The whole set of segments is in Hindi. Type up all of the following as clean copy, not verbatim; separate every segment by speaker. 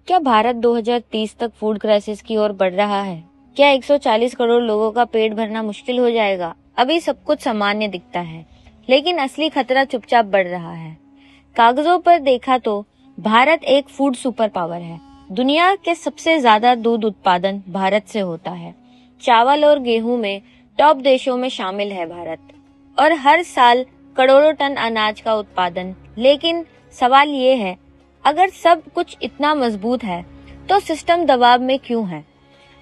Speaker 1: क्या भारत 2030 तक फूड क्राइसिस की ओर बढ़ रहा है? क्या 140 करोड़ लोगों का पेट भरना मुश्किल हो जाएगा? अभी सब कुछ सामान्य दिखता है, लेकिन असली खतरा चुपचाप बढ़ रहा है। कागजों पर देखा तो भारत एक फूड सुपर पावर है। दुनिया के सबसे ज्यादा दूध उत्पादन भारत से होता है। चावल और गेहूं में टॉप देशों में शामिल है भारत, और हर साल करोड़ों टन अनाज का उत्पादन। लेकिन सवाल ये है, अगर सब कुछ इतना मजबूत है तो सिस्टम दबाव में क्यों है?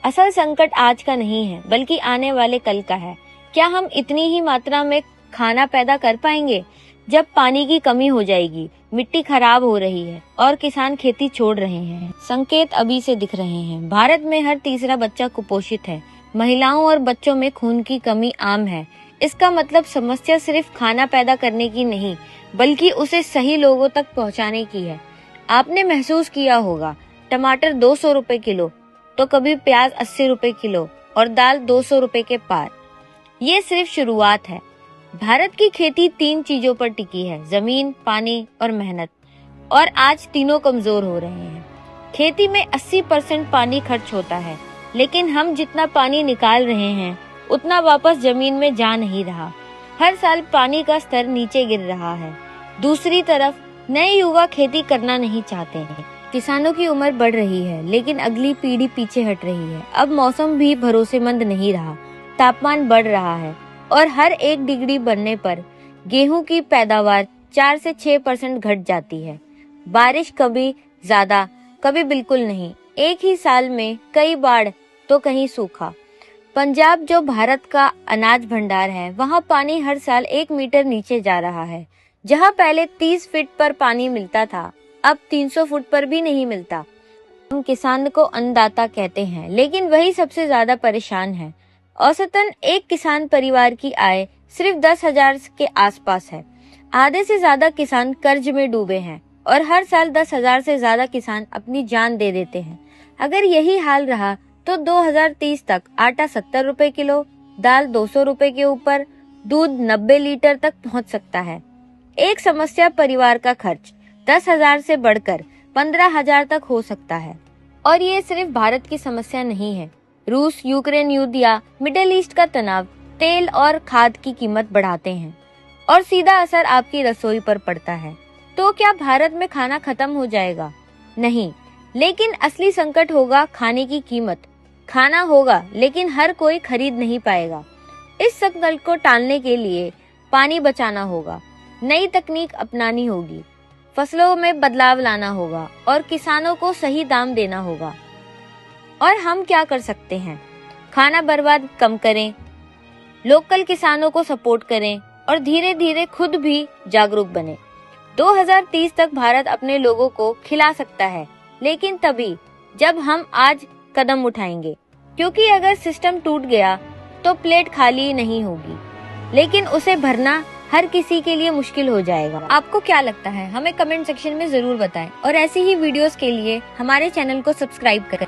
Speaker 1: असल संकट आज का नहीं है, बल्कि आने वाले कल का है। क्या हम इतनी ही मात्रा में खाना पैदा कर पाएंगे? जब पानी की कमी हो जाएगी, मिट्टी खराब हो रही है और किसान खेती छोड़ रहे हैं। संकेत अभी से दिख रहे हैं। भारत में हर तीसरा बच्चा कुपोषित है। महिलाओं और बच्चों में खून की कमी आम है। इसका मतलब समस्या सिर्फ खाना पैदा करने की नहीं, बल्कि उसे सही लोगों तक पहुंचाने की है। आपने महसूस किया होगा, टमाटर 200 रुपए किलो, तो कभी प्याज 80 रुपए किलो और दाल 200 रुपए के पार। ये सिर्फ शुरुआत है। भारत की खेती 3 चीजों पर टिकी है: जमीन, पानी और मेहनत। और आज तीनों कमजोर हो रहे हैं। खेती में 80% पानी खर्च होता है, लेकिन हम जितना पानी निकाल रहे हैं उतना वापस जमीन में जा नहीं रहा। हर साल पानी का स्तर नीचे गिर रहा है। दूसरी तरफ नए युवा खेती करना नहीं चाहते हैं। किसानों की उम्र बढ़ रही है, लेकिन अगली पीढ़ी पीछे हट रही है। अब मौसम भी भरोसेमंद नहीं रहा। तापमान बढ़ रहा है और हर 1 डिग्री बढ़ने पर गेहूं की पैदावार 4 से 6% घट जाती है। बारिश कभी ज्यादा, कभी बिल्कुल नहीं। एक ही साल में कई बाढ़ तो कहीं सूखा। पंजाब, जो भारत का अनाज भंडार है, वहाँ पानी हर साल 1 मीटर नीचे जा रहा है। जहाँ पहले 30 फीट पर पानी मिलता था, अब 300 फुट पर भी नहीं मिलता। हम किसान को अन्नदाता कहते हैं, लेकिन वही सबसे ज्यादा परेशान है। औसतन एक किसान परिवार की आय सिर्फ 10,000 के आसपास है। आधे से ज्यादा किसान कर्ज में डूबे हैं और हर साल 10,000 से ज्यादा किसान अपनी जान दे देते हैं। अगर यही हाल रहा तो 2030 तक आटा 70 रुपए किलो, दाल 200 रुपए के ऊपर, दूध 90 लीटर तक पहुंच सकता है। एक समस्या परिवार का खर्च 10,000 से बढ़कर 15,000 तक हो सकता है। और ये सिर्फ भारत की समस्या नहीं है। रूस यूक्रेन युद्ध या मिडिल ईस्ट का तनाव तेल और खाद की कीमत बढ़ाते हैं और सीधा असर आपकी रसोई पर पड़ता है। तो क्या भारत में खाना खत्म हो जाएगा? नहीं, लेकिन असली संकट होगा खाने की कीमत। खाना होगा, लेकिन हर कोई खरीद नहीं पाएगा। इस संकट को टालने के लिए पानी बचाना होगा, नई तकनीक अपनानी होगी, फसलों में बदलाव लाना होगा और किसानों को सही दाम देना होगा। और हम क्या कर सकते हैं? खाना बर्बाद कम करें, लोकल किसानों को सपोर्ट करें और धीरे धीरे खुद भी जागरूक बने। 2030 तक भारत अपने लोगों को खिला सकता है, लेकिन तभी जब हम आज कदम उठाएंगे। क्योंकि अगर सिस्टम टूट गया तो प्लेट खाली नहीं होगी, लेकिन उसे भरना हर किसी के लिए मुश्किल हो जाएगा। आपको क्या लगता है? हमें कमेंट सेक्शन में जरूर बताएं और ऐसी ही वीडियोस के लिए हमारे चैनल को सब्सक्राइब करें।